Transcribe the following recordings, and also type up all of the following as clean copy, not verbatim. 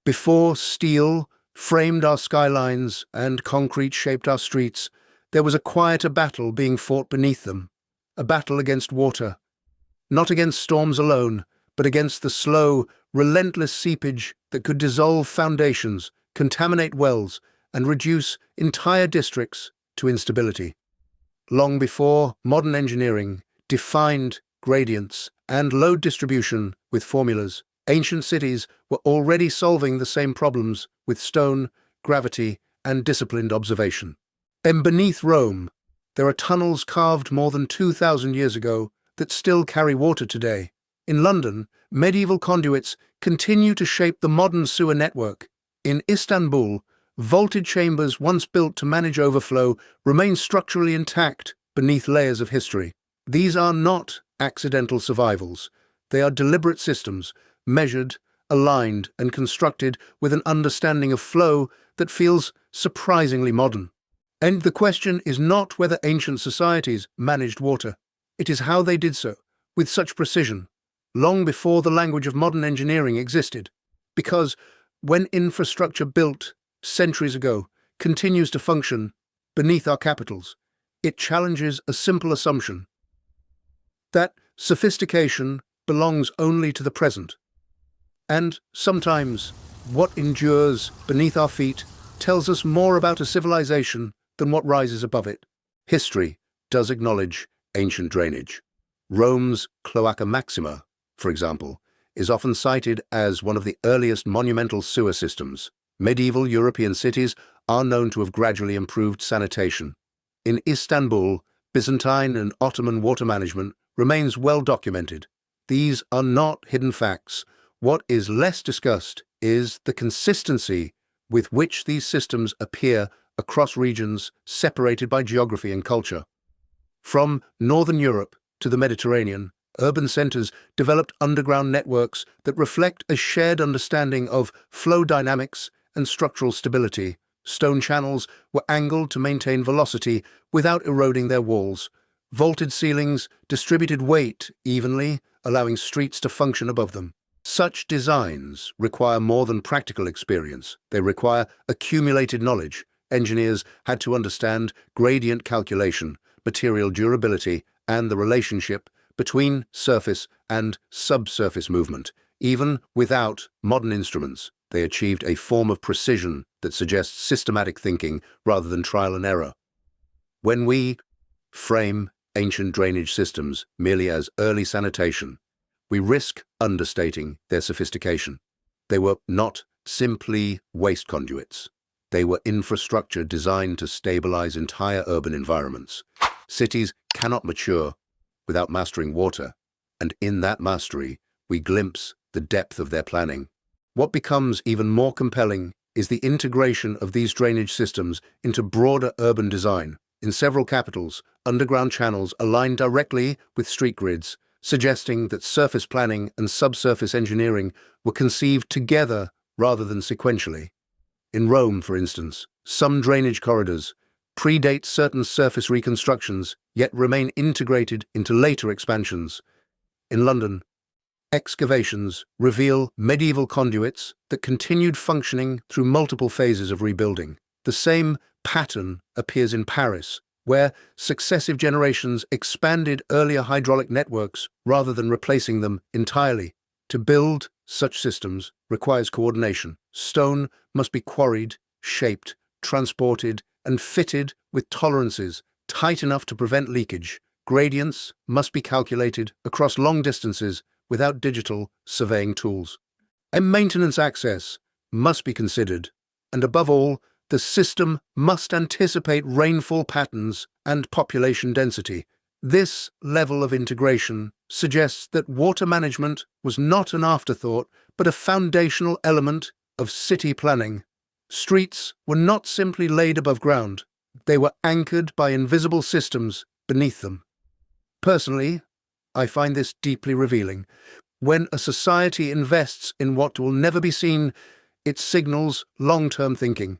Before steel framed our skylines and concrete shaped our streets, there was a quieter battle being fought beneath them, a battle against water, not against storms alone, but against the slow, relentless seepage that could dissolve foundations, contaminate wells, and reduce entire districts to instability. Long before modern engineering defined gradients and load distribution with formulas, ancient cities were already solving the same problems with stone, gravity, and disciplined observation. And beneath Rome, there are tunnels carved more than 2,000 years ago that still carry water today. In London, medieval conduits continue to shape the modern sewer network. In Istanbul, vaulted chambers once built to manage overflow remain structurally intact beneath layers of history. These are not accidental survivals. They are deliberate systems, measured, aligned, and constructed with an understanding of flow that feels surprisingly modern. And the question is not whether ancient societies managed water. It is how they did so, with such precision, long before the language of modern engineering existed. Because when infrastructure built centuries ago continues to function beneath our capitals, it challenges a simple assumption that sophistication belongs only to the present. And sometimes what endures beneath our feet tells us more about a civilization than what rises above it. History does acknowledge ancient drainage. Rome's Cloaca Maxima, for example, is often cited as one of the earliest monumental sewer systems. Medieval European cities are known to have gradually improved sanitation. In Istanbul, Byzantine and Ottoman water management remains well documented. These are not hidden facts. What is less discussed is the consistency with which these systems appear across regions separated by geography and culture. From Northern Europe to the Mediterranean, urban centers developed underground networks that reflect a shared understanding of flow dynamics and structural stability. Stone channels were angled to maintain velocity without eroding their walls. Vaulted ceilings distributed weight evenly, allowing streets to function above them. Such designs require more than practical experience. They require accumulated knowledge. Engineers had to understand gradient calculation, material durability, and the relationship between surface and subsurface movement. Even without modern instruments, they achieved a form of precision that suggests systematic thinking rather than trial and error. When we frame ancient drainage systems merely as early sanitation, we risk understating their sophistication. They were not simply waste conduits. They were infrastructure designed to stabilize entire urban environments. Cities cannot mature without mastering water, and in that mastery, we glimpse the depth of their planning. What becomes even more compelling is the integration of these drainage systems into broader urban design. In several capitals, underground channels align directly with street grids, suggesting that surface planning and subsurface engineering were conceived together rather than sequentially. In Rome, for instance, some drainage corridors predate certain surface reconstructions, yet remain integrated into later expansions. In London, excavations reveal medieval conduits that continued functioning through multiple phases of rebuilding. The same pattern appears in Paris, where successive generations expanded earlier hydraulic networks rather than replacing them entirely. To build such systems requires coordination. Stone must be quarried, shaped, transported, and fitted with tolerances tight enough to prevent leakage. Gradients must be calculated across long distances without digital surveying tools. And maintenance access must be considered, and above all, the system must anticipate rainfall patterns and population density. This level of integration suggests that water management was not an afterthought, but a foundational element of city planning. Streets were not simply laid above ground. They were anchored by invisible systems beneath them. Personally, I find this deeply revealing. When a society invests in what will never be seen, it signals long-term thinking.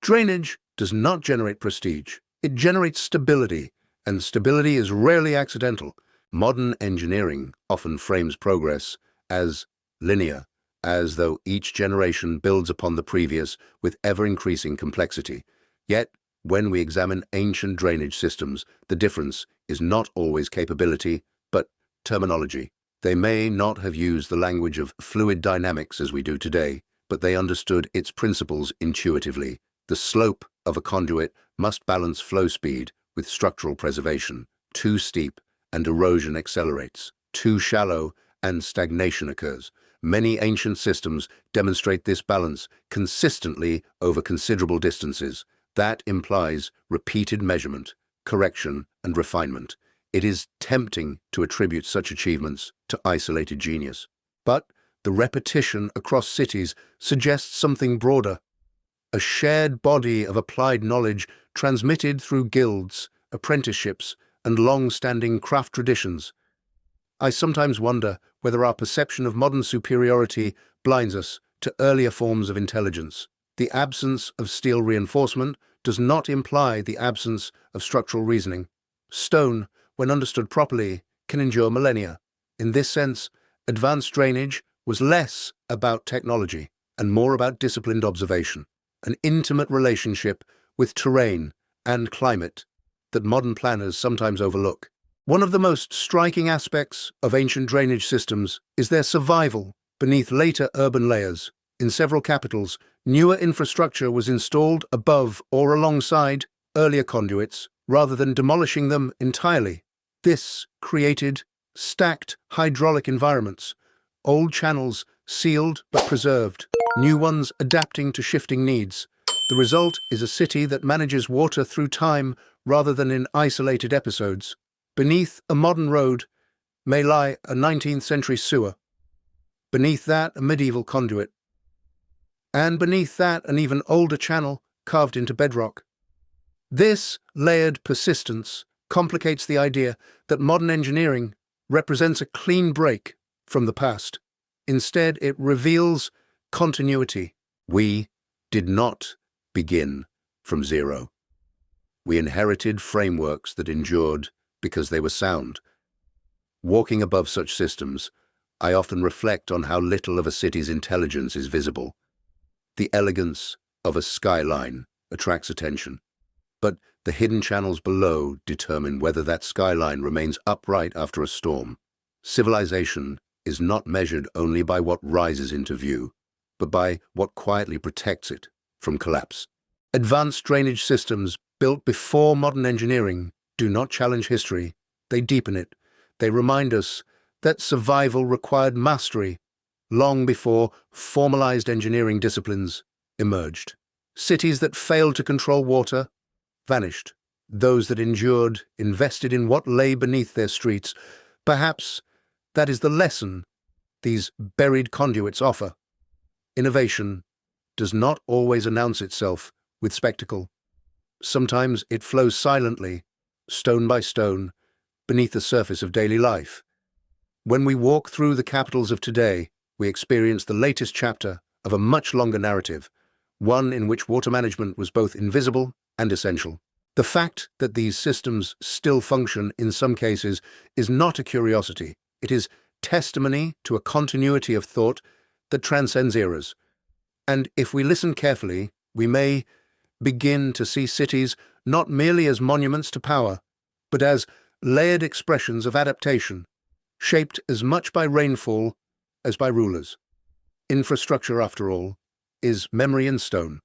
Drainage does not generate prestige. It generates stability, and stability is rarely accidental. Modern engineering often frames progress as linear, as though each generation builds upon the previous with ever-increasing complexity. Yet, when we examine ancient drainage systems, the difference is not always capability, but terminology. They may not have used the language of fluid dynamics as we do today, but they understood its principles intuitively. The slope of a conduit must balance flow speed with structural preservation. Too steep, and erosion accelerates. Too shallow, and stagnation occurs. Many ancient systems demonstrate this balance consistently over considerable distances. That implies repeated measurement, correction, and refinement. It is tempting to attribute such achievements to isolated genius. But the repetition across cities suggests something broader. A shared body of applied knowledge transmitted through guilds, apprenticeships, and long-standing craft traditions. I sometimes wonder whether our perception of modern superiority blinds us to earlier forms of intelligence. The absence of steel reinforcement does not imply the absence of structural reasoning. Stone, when understood properly, can endure millennia. In this sense, advanced drainage was less about technology and more about disciplined observation, an intimate relationship with terrain and climate that modern planners sometimes overlook. One of the most striking aspects of ancient drainage systems is their survival beneath later urban layers. In several capitals, newer infrastructure was installed above or alongside earlier conduits rather than demolishing them entirely. This created stacked hydraulic environments, old channels sealed but preserved, new ones adapting to shifting needs. The result is a city that manages water through time rather than in isolated episodes. Beneath a modern road may lie a 19th century sewer. Beneath that, a medieval conduit. And beneath that, an even older channel carved into bedrock. This layered persistence complicates the idea that modern engineering represents a clean break from the past. Instead, it reveals continuity. We did not begin from zero. We inherited frameworks that endured because they were sound. Walking above such systems, I often reflect on how little of a city's intelligence is visible. The elegance of a skyline attracts attention, but the hidden channels below determine whether that skyline remains upright after a storm. Civilization is not measured only by what rises into view, but by what quietly protects it from collapse. Advanced drainage systems built before modern engineering do not challenge history, they deepen it. They remind us that survival required mastery long before formalized engineering disciplines emerged. Cities that failed to control water vanished. Those that endured invested in what lay beneath their streets. Perhaps that is the lesson these buried conduits offer. Innovation does not always announce itself with spectacle. Sometimes it flows silently, stone by stone, beneath the surface of daily life. When we walk through the capitals of today, we experience the latest chapter of a much longer narrative, one in which water management was both invisible and essential. The fact that these systems still function in some cases is not a curiosity. It is testimony to a continuity of thought that transcends eras. And if we listen carefully, we may begin to see cities not merely as monuments to power, but as layered expressions of adaptation, shaped as much by rainfall as by rulers. Infrastructure, after all, is memory in stone.